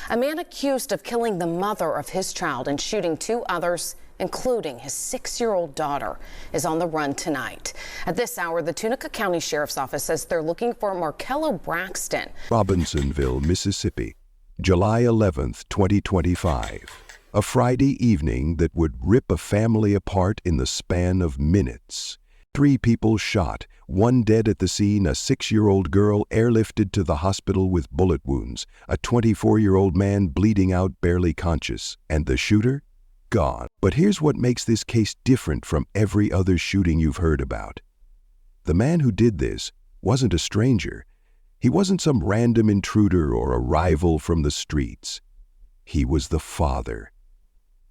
A man accused of killing the mother of his child and shooting two others, including his 6-year-old daughter, is on the run tonight. At this hour, the Tunica County Sheriff's Office says they're looking for Markello Braxton. Robinsonville, Mississippi, July 11th, 2025. A Friday evening that would rip a family apart in the span of minutes. 3 people shot, 1 dead at the scene, a 6-year-old girl airlifted to the hospital with bullet wounds, a 24-year-old man bleeding out barely conscious, and the shooter? Gone. But here's what makes this case different from every other shooting you've heard about. The man who did this wasn't a stranger. He wasn't some random intruder or a rival from the streets. He was the father.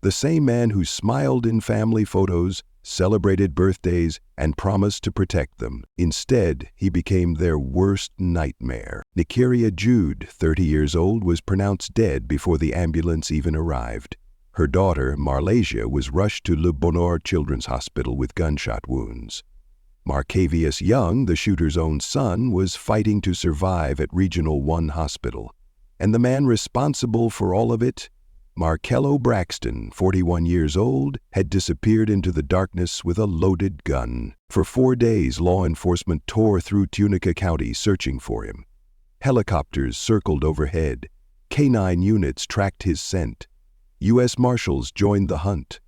The same man who smiled in family photos, celebrated birthdays, and promised to protect them. Instead, he became their worst nightmare. Nykeria Jude, 30 years old, was pronounced dead before the ambulance even arrived. Her daughter, Marlasia, was rushed to Le Bonheur Children's Hospital with gunshot wounds. Marcavius Young, the shooter's own son, was fighting to survive at Regional 1 Hospital. And the man responsible for all of it? Markello Braxton, 41 years old, had disappeared into the darkness with a loaded gun. For 4 days, law enforcement tore through Tunica County searching for him. Helicopters circled overhead. Canine units tracked his scent. U.S. Marshals joined the hunt.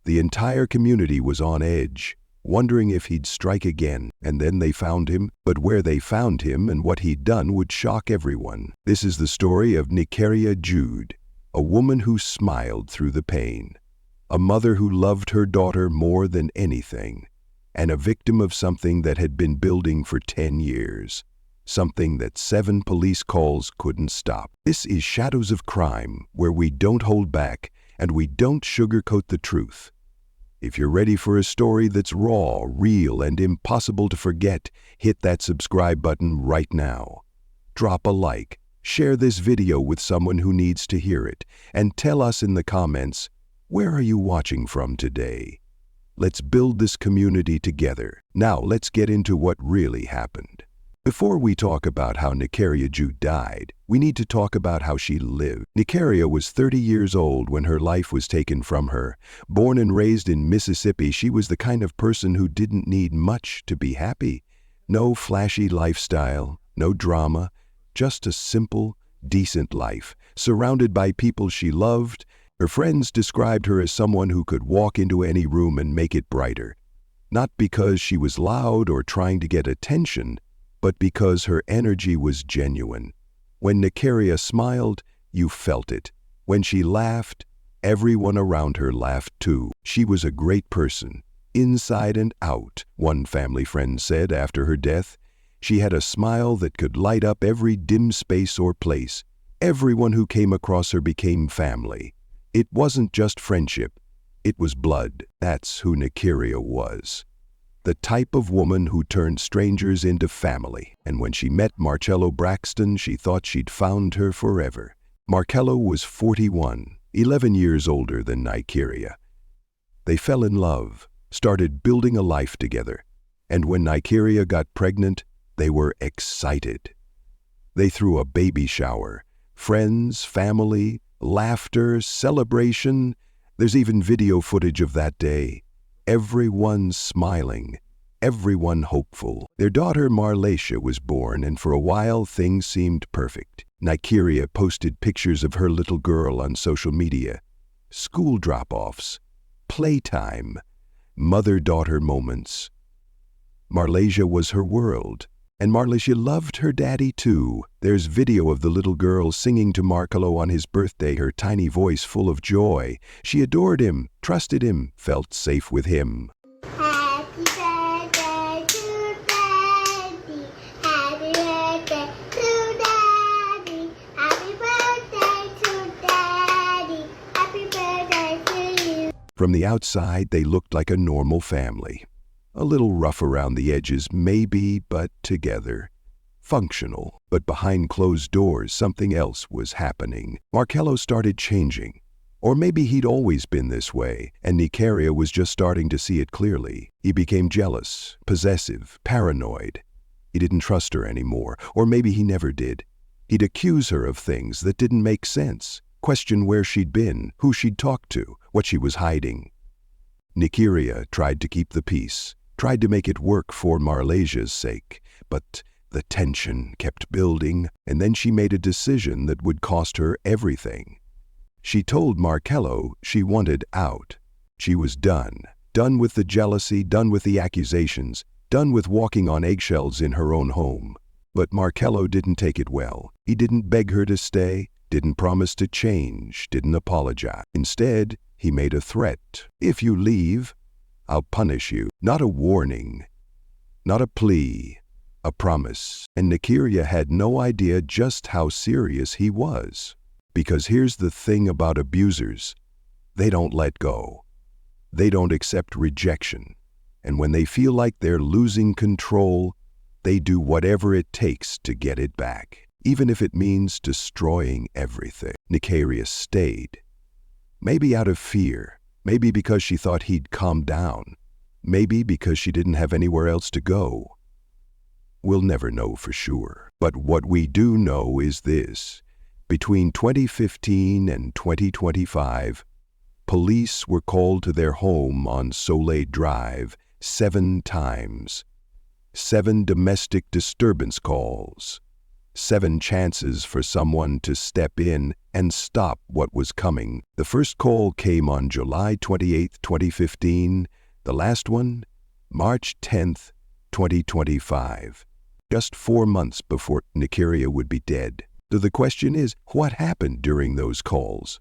The entire community was on edge, wondering if he'd strike again. And then they found him, but where they found him and what he'd done would shock everyone. This is the story of Nykeria Jude, a woman who smiled through the pain, a mother who loved her daughter more than anything, and a victim of something that had been building for 10 years, something that 7 police calls couldn't stop. This is Shadows of Crime, where we don't hold back and we don't sugarcoat the truth. If you're ready for a story that's raw, real, and impossible to forget, hit that subscribe button right now. Drop a like. Share this video with someone who needs to hear it, and tell us in the comments, where are you watching from today? Let's build this community together. Now let's get into what really happened. Before we talk about how Nykeria Jude died, we need to talk about how she lived. Nykeria was 30 years old when her life was taken from her. Born and raised in Mississippi, she was the kind of person who didn't need much to be happy. No flashy lifestyle, no drama, just a simple, decent life, surrounded by people she loved. Her friends described her as someone who could walk into any room and make it brighter. Not because she was loud or trying to get attention, but because her energy was genuine. When Nykeria smiled, you felt it. When she laughed, everyone around her laughed too. She was a great person, inside and out, one family friend said after her death. She had a smile that could light up every dim space or place. Everyone who came across her became family. It wasn't just friendship, it was blood. That's who Nykeria was. The type of woman who turned strangers into family. And when she met Markello Braxton, she thought she'd found her forever. Markello was 41, 11 years older than Nykeria. They fell in love, started building a life together. And when Nykeria got pregnant, they were excited. They threw a baby shower. Friends, family, laughter, celebration. There's even video footage of that day. Everyone smiling, everyone hopeful. Their daughter Marlasia was born, and for a while things seemed perfect. Nykeria posted pictures of her little girl on social media. School drop-offs, playtime, mother-daughter moments. Marlasia was her world. And Marlasia loved her daddy too. There's video of the little girl singing to Markello on his birthday, her tiny voice full of joy. She adored him, trusted him, felt safe with him. Happy birthday to Daddy. Happy birthday to Daddy. Happy birthday to Daddy. Happy birthday to you. From the outside, they looked like a normal family. A little rough around the edges, maybe, but together. Functional. But behind closed doors, something else was happening. Markello started changing. Or maybe he'd always been this way, and Nykeria was just starting to see it clearly. He became jealous, possessive, paranoid. He didn't trust her anymore, or maybe he never did. He'd accuse her of things that didn't make sense, question where she'd been, who she'd talked to, what she was hiding. Nykeria tried to keep the peace, tried to make it work for Marlesia's sake, but the tension kept building, and then she made a decision that would cost her everything. She told Marcello she wanted out. She was done with the jealousy, done with the accusations, done with walking on eggshells in her own home. But Marcello didn't take it well. He didn't beg her to stay, didn't promise to change, didn't apologize. Instead, he made a threat. If you leave, I'll punish you. Not a warning, not a plea, a promise. And Nykeria had no idea just how serious he was. Because here's the thing about abusers. They don't let go. They don't accept rejection. And when they feel like they're losing control, they do whatever it takes to get it back, even if it means destroying everything. Nykeria stayed. Maybe out of fear, maybe because she thought he'd calm down, maybe because she didn't have anywhere else to go. We'll never know for sure. But what we do know is this. Between 2015 and 2025, police were called to their home on Soleil Drive 7 times. 7 domestic disturbance calls. 7 chances for someone to step in and stop what was coming. The first call came on July 28, 2015. The last one, March 10th, 2025. Just 4 months before Nykeria would be dead. So the question is, what happened during those calls?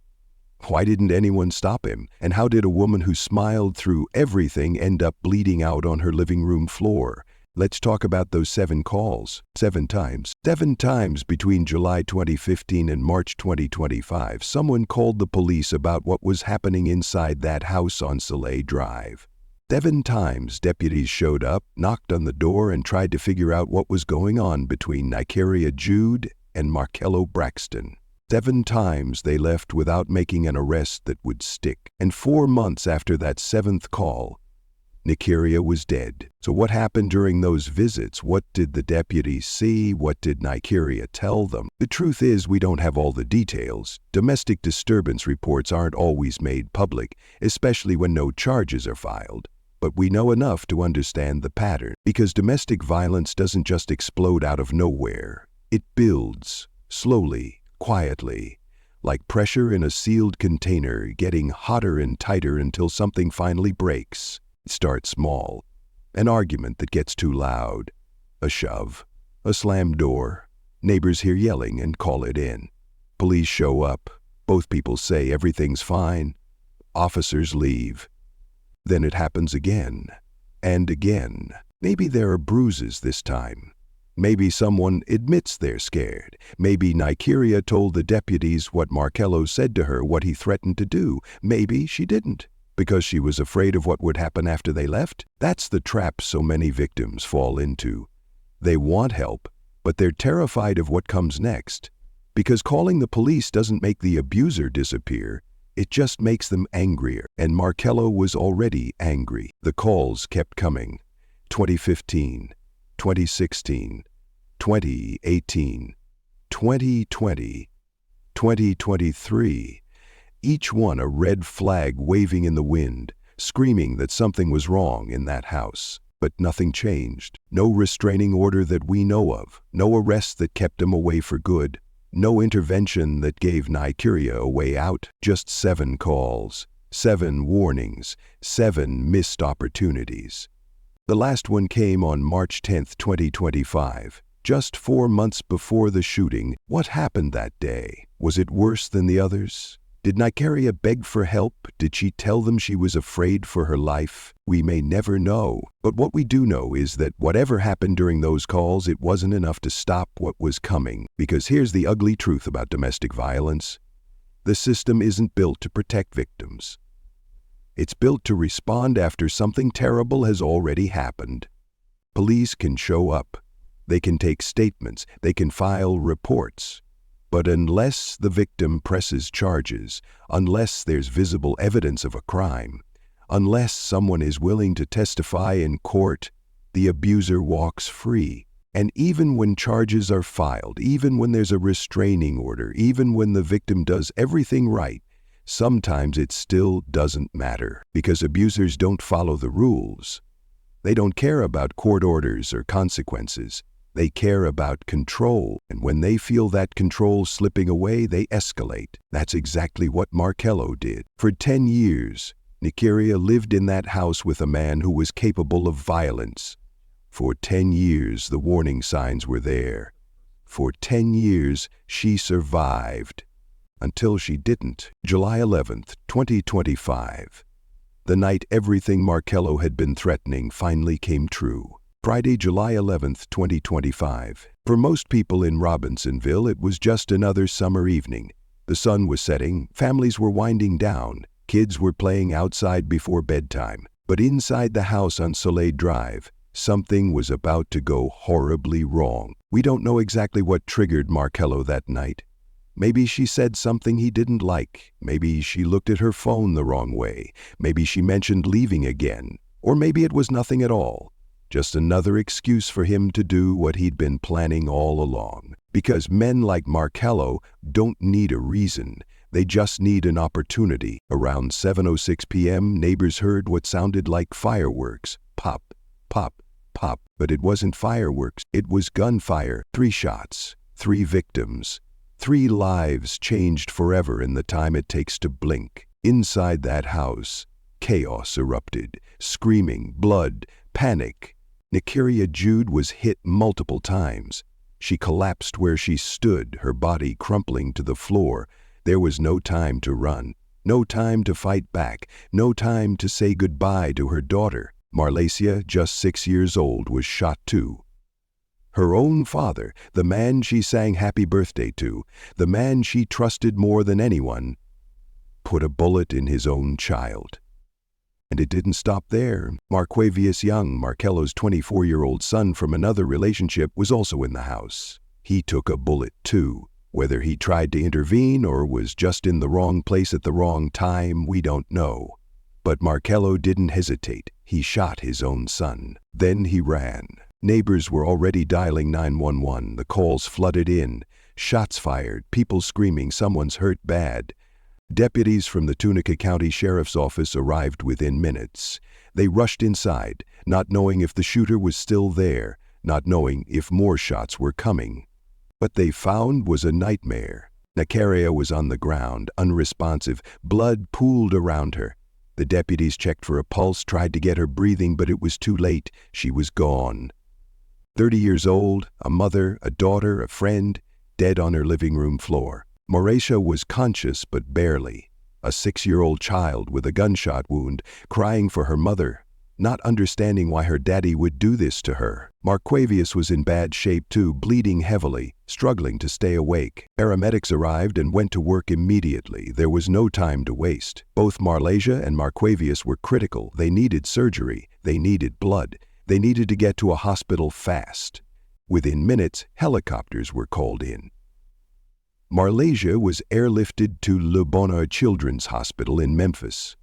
Why didn't anyone stop him? And how did a woman who smiled through everything end up bleeding out on her living room floor? Let's talk about those 7 calls. 7 times. 7 times between July 2015 and March 2025, someone called the police about what was happening inside that house on Soleil Drive. 7 times deputies showed up, knocked on the door, and tried to figure out what was going on between Nykeria Jude and Marcello Braxton. 7 times they left without making an arrest that would stick. And 4 months after that 7th call, Nykeria was dead. So what happened during those visits? What did the deputies see? What did Nykeria tell them? The truth is, we don't have all the details. Domestic disturbance reports aren't always made public, especially when no charges are filed. But we know enough to understand the pattern, because domestic violence doesn't just explode out of nowhere. It builds, slowly, quietly, like pressure in a sealed container, getting hotter and tighter until something finally breaks. It starts small. An argument that gets too loud. A shove. A slammed door. Neighbors hear yelling and call it in. Police show up. Both people say everything's fine. Officers leave. Then it happens again. And again. Maybe there are bruises this time. Maybe someone admits they're scared. Maybe Nykeria told the deputies what Marcello said to her, what he threatened to do. Maybe she didn't, because she was afraid of what would happen after they left. That's the trap so many victims fall into. They want help, but they're terrified of what comes next. Because calling the police doesn't make the abuser disappear. It just makes them angrier. And Marcello was already angry. The calls kept coming. 2015. 2016, 2018, 2020, 2023, each one a red flag waving in the wind, screaming that something was wrong in that house. But nothing changed. No restraining order that we know of, no arrest that kept him away for good, no intervention that gave Nykeria a way out. Just 7 calls, 7 warnings, 7 missed opportunities. The last one came on March 10, 2025, just 4 months before the shooting. What happened that day? Was it worse than the others? Did Nykeria beg for help? Did she tell them she was afraid for her life? We may never know. But what we do know is that whatever happened during those calls, it wasn't enough to stop what was coming. Because here's the ugly truth about domestic violence. The system isn't built to protect victims. It's built to respond after something terrible has already happened. Police can show up. They can take statements. They can file reports. But unless the victim presses charges, unless there's visible evidence of a crime, unless someone is willing to testify in court, the abuser walks free. And even when charges are filed, even when there's a restraining order, even when the victim does everything right, sometimes it still doesn't matter because abusers don't follow the rules. They don't care about court orders or consequences. They care about control, and when they feel that control slipping away, they escalate. That's exactly what Markello did. For 10 years, Nykeria lived in that house with a man who was capable of violence. For 10 years, the warning signs were there. For 10 years, she survived. Until she didn't. July 11th, 2025. The night everything Markello had been threatening finally came true. Friday, July 11th, 2025. For most people in Robinsonville, it was just another summer evening. The sun was setting, families were winding down, kids were playing outside before bedtime. But inside the house on Soleil Drive, something was about to go horribly wrong. We don't know exactly what triggered Markello that night. Maybe she said something he didn't like. Maybe she looked at her phone the wrong way. Maybe she mentioned leaving again. Or maybe it was nothing at all. Just another excuse for him to do what he'd been planning all along. Because men like Markello don't need a reason. They just need an opportunity. Around 7:06 p.m., neighbors heard what sounded like fireworks. Pop, pop, pop. But it wasn't fireworks. It was gunfire. 3 shots. 3 victims. 3 lives changed forever in the time it takes to blink. Inside that house, chaos erupted. Screaming, blood, panic. Nykeria Jude was hit multiple times. She collapsed where she stood, her body crumpling to the floor. There was no time to run, no time to fight back, no time to say goodbye to her daughter. Marlacia, just 6 years old, was shot too. Her own father, the man she sang happy birthday to, the man she trusted more than anyone, put a bullet in his own child. And it didn't stop there. Marquavius Young, Markello's 24-year-old son from another relationship, was also in the house. He took a bullet too. Whether he tried to intervene or was just in the wrong place at the wrong time, we don't know. But Markello didn't hesitate. He shot his own son. Then he ran. Neighbors were already dialing 911. The calls flooded in. Shots fired, people screaming, someone's hurt bad. Deputies from the Tunica County Sheriff's Office arrived within minutes. They rushed inside, not knowing if the shooter was still there, not knowing if more shots were coming. What they found was a nightmare. Nicaria was on the ground, unresponsive, blood pooled around her. The deputies checked for a pulse, tried to get her breathing, but it was too late. She was gone. 30 years old, a mother, a daughter, a friend, dead on her living room floor. Marlacia was conscious, but barely. A 6-year-old child with a gunshot wound, crying for her mother, not understanding why her daddy would do this to her. Marquavius was in bad shape too, bleeding heavily, struggling to stay awake. Paramedics arrived and went to work immediately. There was no time to waste. Both Marlacia and Marquavius were critical. They needed surgery. They needed blood. They needed to get to a hospital fast. Within minutes, helicopters were called in. Marlacia was airlifted to Le Bonheur Children's Hospital in Memphis.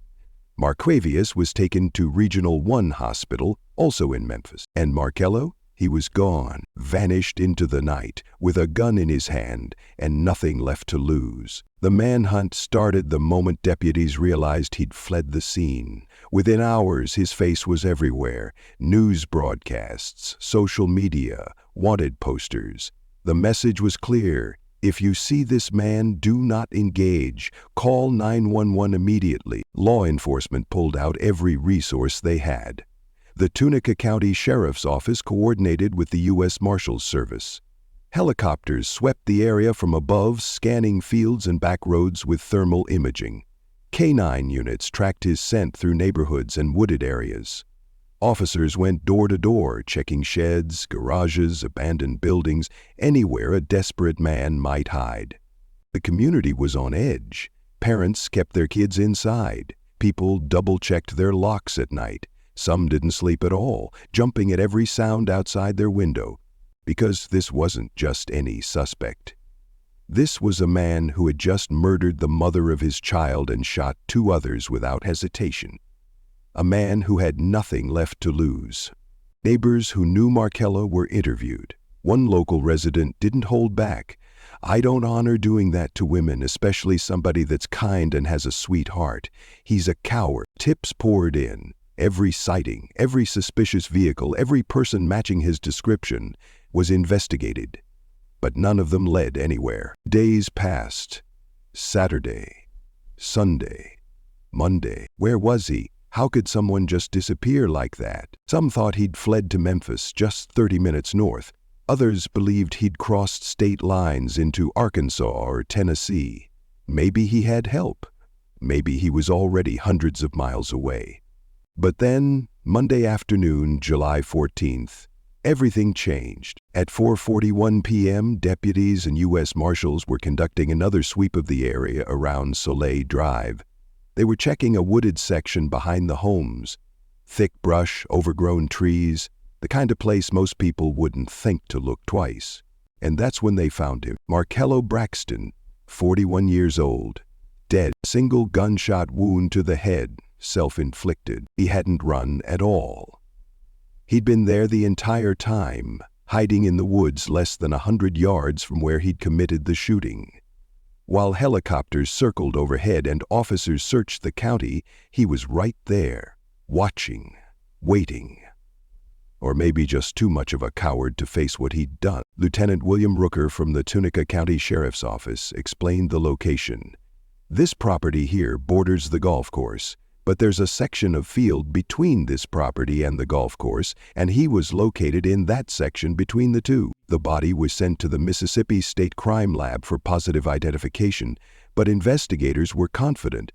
Marquavius was taken to Regional 1 Hospital, also in Memphis. And Markello? He was gone, vanished into the night, with a gun in his hand and nothing left to lose. The manhunt started the moment deputies realized he'd fled the scene. Within hours, his face was everywhere. News broadcasts, social media, wanted posters. The message was clear. If you see this man, do not engage. Call 911 immediately. Law enforcement pulled out every resource they had. The Tunica County Sheriff's Office coordinated with the U.S. Marshals Service. Helicopters swept the area from above, scanning fields and back roads with thermal imaging. Canine units tracked his scent through neighborhoods and wooded areas. Officers went door to door, checking sheds, garages, abandoned buildings, anywhere a desperate man might hide. The community was on edge. Parents kept their kids inside. People double-checked their locks at night. Some didn't sleep at all, jumping at every sound outside their window. Because this wasn't just any suspect. This was a man who had just murdered the mother of his child and shot 2 others without hesitation. A man who had nothing left to lose. Neighbors who knew Markello were interviewed. One local resident didn't hold back. "I don't honor doing that to women, especially somebody that's kind and has a sweet heart. He's a coward." Tips poured in. Every sighting, every suspicious vehicle, every person matching his description was investigated. But none of them led anywhere. Days passed. Saturday, Sunday, Monday. Where was he? How could someone just disappear like that? Some thought he'd fled to Memphis, just 30 minutes north. Others believed he'd crossed state lines into Arkansas or Tennessee. Maybe he had help. Maybe he was already hundreds of miles away. But then, Monday afternoon, July 14th, everything changed. At 4:41 p.m., deputies and U.S. Marshals were conducting another sweep of the area around Soleil Drive. They were checking a wooded section behind the homes. Thick brush, overgrown trees, the kind of place most people wouldn't think to look twice. And that's when they found him. Markello Braxton, 41 years old, dead. Single gunshot wound to the head, self-inflicted. He hadn't run at all. He'd been there the entire time, hiding in the woods less than 100 yards from where he'd committed the shooting. While helicopters circled overhead and officers searched the county, he was right there, watching, waiting. Or maybe just too much of a coward to face what he'd done. Lieutenant William Rooker from the Tunica County Sheriff's Office explained the location. "This property here borders the golf course, but there's a section of field between this property and the golf course, and he was located in that section between the two." The body was sent to the Mississippi State Crime Lab for positive identification, but investigators were confident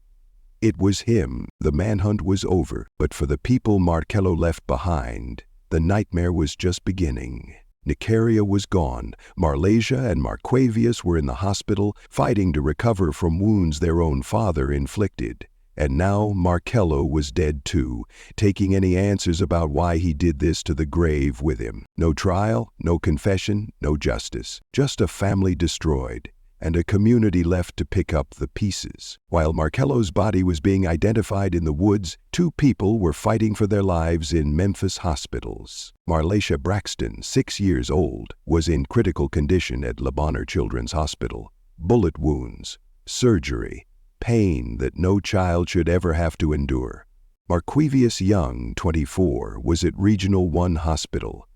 it was him. The manhunt was over, but for the people Markello left behind, the nightmare was just beginning. Nicaria was gone. Marlasia and Marquavius were in the hospital, fighting to recover from wounds their own father inflicted. And now Markello was dead too, taking any answers about why he did this to the grave with him. No trial, no confession, no justice. Just a family destroyed, and a community left to pick up the pieces. While Markello's body was being identified in the woods, two people were fighting for their lives in Memphis hospitals. Marlasia Braxton, 6 years old, was in critical condition at Le Bonheur Children's Hospital. Bullet wounds, surgery, pain that no child should ever have to endure. Marquavius Young, 24, was at Regional 1 Hospital.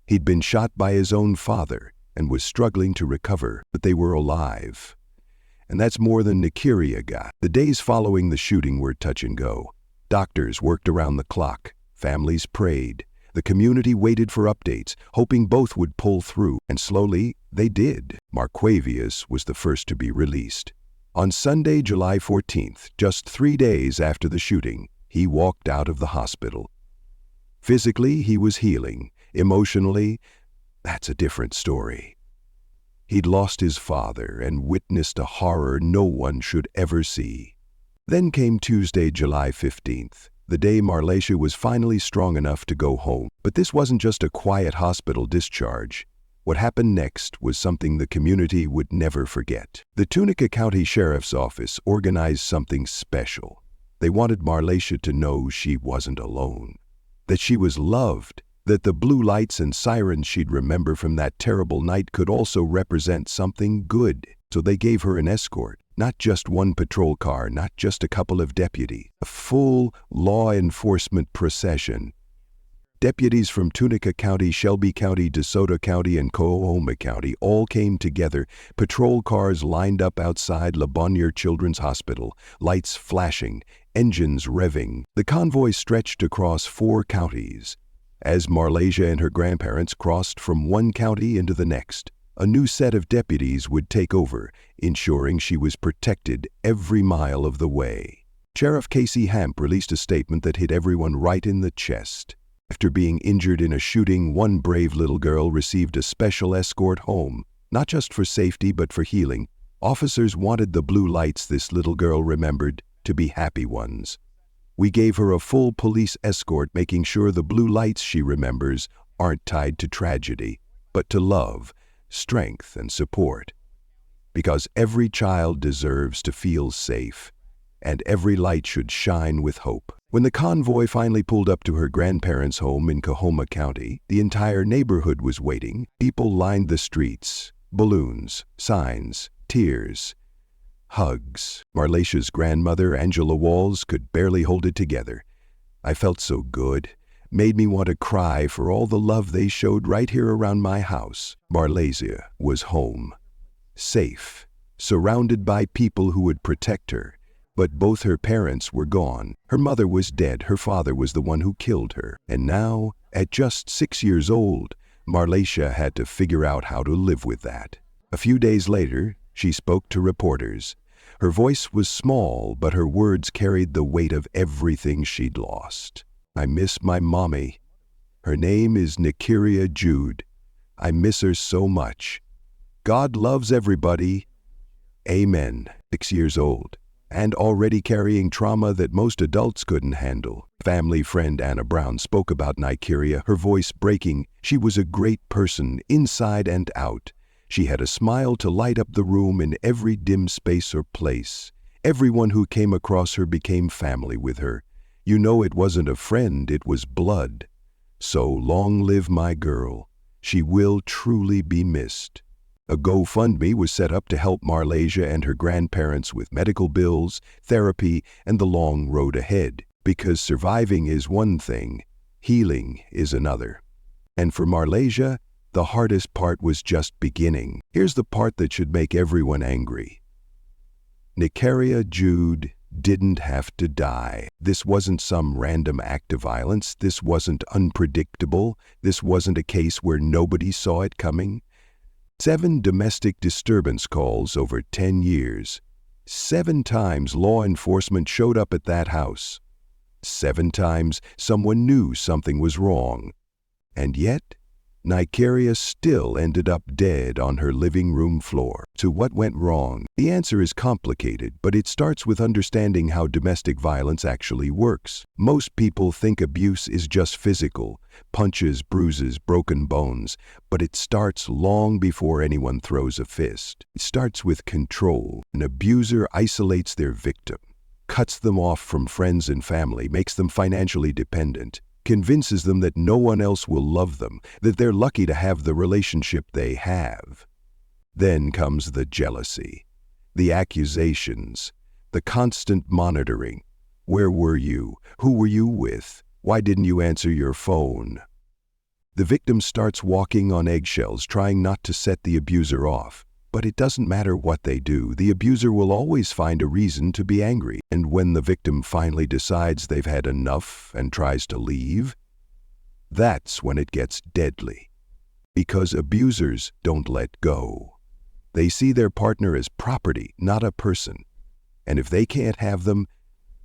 He'd been shot by his own father and was struggling to recover, but they were alive. And that's more than Nicaria got. The days following the shooting were touch and go. Doctors worked around the clock. Families prayed. The community waited for updates, hoping both would pull through, and slowly they did. Marquavius was the first to be released. On Sunday, July 14th, just 3 days after the shooting, he walked out of the hospital. Physically, he was healing. Emotionally, that's a different story. He'd lost his father and witnessed a horror no one should ever see. Then came Tuesday, July 15th, the day Marlasia was finally strong enough to go home. But this wasn't just a quiet hospital discharge. What happened next was something the community would never forget. The Tunica County Sheriff's Office organized something special. They wanted Marlasia to know she wasn't alone, that she was loved, that the blue lights and sirens she'd remember from that terrible night could also represent something good. So they gave her an escort, not just one patrol car, not just a couple of deputies, a full law enforcement procession. Deputies from Tunica County, Shelby County, DeSoto County, and Coahoma County all came together. Patrol cars lined up outside Le Bonheur Children's Hospital, lights flashing, engines revving. The convoy stretched across 4 counties. As Marlasia and her grandparents crossed from one county into the next, a new set of deputies would take over, ensuring she was protected every mile of the way. Sheriff Casey Hamp released a statement that hit everyone right in the chest. After being injured in a shooting, one brave little girl received a special escort home, not just for safety but for healing. Officers wanted the blue lights this little girl remembered to be happy ones. We gave her a full police escort, making sure the blue lights she remembers aren't tied to tragedy, but to love, strength, and support. Because every child deserves to feel safe. and every light should shine with hope. When the convoy finally pulled up to her grandparents' home in Coahoma County, the entire neighborhood was waiting. People lined the streets. Balloons, signs, tears, hugs. Marlacia's grandmother, Angela Walls, could barely hold it together. I felt so good. Made me want to cry for all the love they showed right here around my house. Marlacia was home. Safe. Surrounded by people who would protect her. But both her parents were gone. Her mother was dead. Her father was the one who killed her. And now, at just 6 years old, Marlacia had to figure out how to live with that. A few days later, she spoke to reporters. Her voice was small, but her words carried the weight of everything she'd lost. I miss my mommy. Her name is Nykeria Jude. I miss her so much. God loves everybody. Amen. 6 years old, and already carrying trauma that most adults couldn't handle. Family friend Anna Brown spoke about Nykeria, her voice breaking. She was a great person, inside and out. She had a smile to light up the room in every dim space or place. Everyone who came across her became family with her. You know, it wasn't a friend, it was blood. So long live my girl. She will truly be missed. A GoFundMe was set up to help Marlacia and her grandparents with medical bills, therapy, and the long road ahead. Because surviving is one thing, healing is another. And for Marlacia, the hardest part was just beginning. Here's the part that should make everyone angry. Nykeria Jude didn't have to die. This wasn't some random act of violence. This wasn't unpredictable. This wasn't a case where nobody saw it coming. 7 domestic disturbance calls over 10 years. 7 times law enforcement showed up at that house. 7 times someone knew something was wrong. And yet, Nykeria still ended up dead on her living room floor. So what went wrong? The answer is complicated, but it starts with understanding how domestic violence actually works. Most people think abuse is just physical, punches, bruises, broken bones, but it starts long before anyone throws a fist. It starts with control. An abuser isolates their victim, cuts them off from friends and family, makes them financially dependent, convinces them that no one else will love them, that they're lucky to have the relationship they have. Then comes the jealousy, the accusations, the constant monitoring. Where were you? Who were you with? Why didn't you answer your phone? The victim starts walking on eggshells, trying not to set the abuser off. But it doesn't matter what they do, the abuser will always find a reason to be angry. And when the victim finally decides they've had enough and tries to leave, that's when it gets deadly. Because abusers don't let go. They see their partner as property, not a person. And if they can't have them,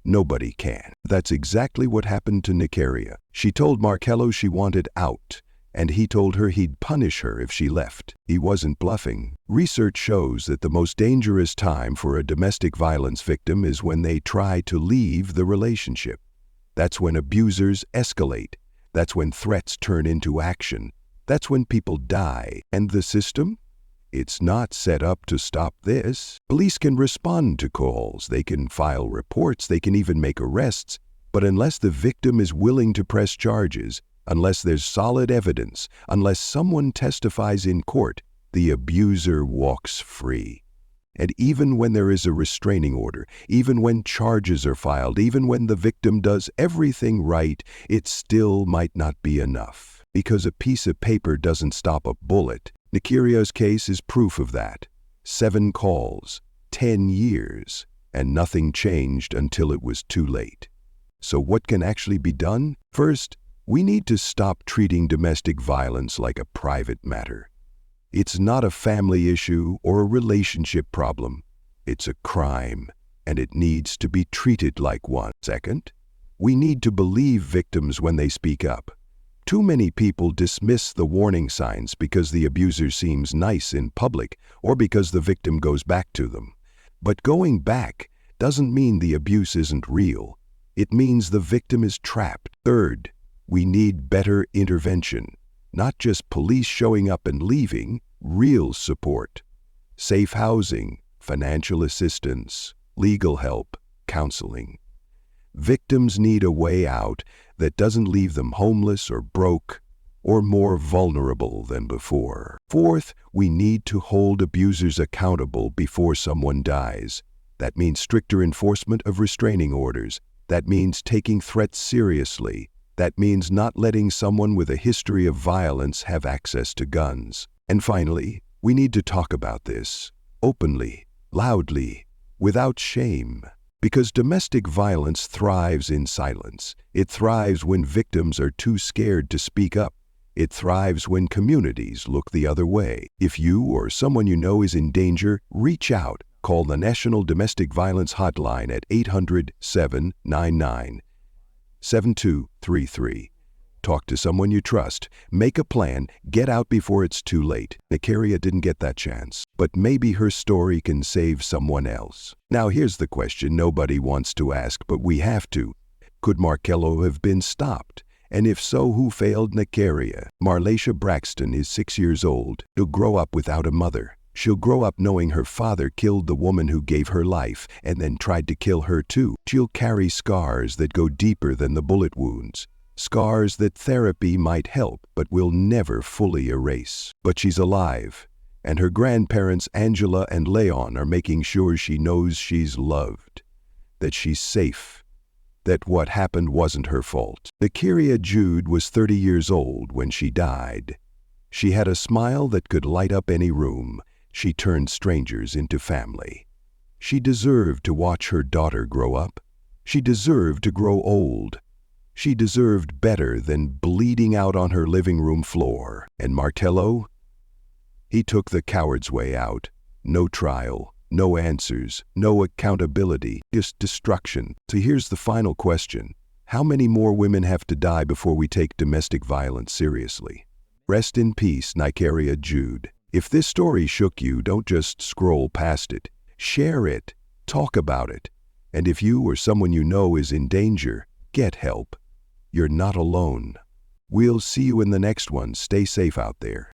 nobody can. That's exactly what happened to Nykeria. She told Markello she wanted out, and he told her he'd punish her if she left. He wasn't bluffing. Research shows that the most dangerous time for a domestic violence victim is when they try to leave the relationship. That's when abusers escalate. That's when threats turn into action. That's when people die. And the system? It's not set up to stop this. Police can respond to calls, they can file reports, they can even make arrests, but unless the victim is willing to press charges, unless there's solid evidence, unless someone testifies in court, the abuser walks free. And even when there is a restraining order, even when charges are filed, even when the victim does everything right, it still might not be enough. Because a piece of paper doesn't stop a bullet. Nykeria's case is proof of that. 7 calls, 10 years, and nothing changed until it was too late. So what can actually be done? First, we need to stop treating domestic violence like a private matter. It's not a family issue or a relationship problem. It's a crime, and it needs to be treated like one. Second, we need to believe victims when they speak up. Too many people dismiss the warning signs because the abuser seems nice in public or because the victim goes back to them. But going back doesn't mean the abuse isn't real. It means the victim is trapped. Third, we need better intervention. Not just police showing up and leaving, real support. Safe housing, financial assistance, legal help, counseling. Victims need a way out that doesn't leave them homeless or broke or more vulnerable than before. Fourth, we need to hold abusers accountable before someone dies. That means stricter enforcement of restraining orders. That means taking threats seriously. That means not letting someone with a history of violence have access to guns. And finally, we need to talk about this openly, loudly, without shame. Because domestic violence thrives in silence. It thrives when victims are too scared to speak up. It thrives when communities look the other way. If you or someone you know is in danger, reach out. Call the National Domestic Violence Hotline at 800-799-7233. Talk to someone you trust. Make a plan. Get out before it's too late. Nicaria didn't get that chance, but maybe her story can save someone else. Now here's the question nobody wants to ask, but we have to. Could Markello have been stopped? And if so, who failed Nicaria? Marlacia Braxton is 6 years old. She'll grow up without a mother. She'll grow up knowing her father killed the woman who gave her life and then tried to kill her too. She'll carry scars that go deeper than the bullet wounds. Scars that therapy might help but will never fully erase. But she's alive, and her grandparents Angela and Leon are making sure she knows she's loved, that she's safe, that what happened wasn't her fault. Nykeria Jude was 30 years old when she died. She had a smile that could light up any room. She turned strangers into family. She deserved to watch her daughter grow up. She deserved to grow old. She deserved better than bleeding out on her living room floor. And Markello? He took the coward's way out. No trial, no answers, no accountability, just destruction. So here's the final question. How many more women have to die before we take domestic violence seriously? Rest in peace, Nykeria Jude. If this story shook you, don't just scroll past it. Share it. Talk about it. And if you or someone you know is in danger, get help. You're not alone. We'll see you in the next one. Stay safe out there.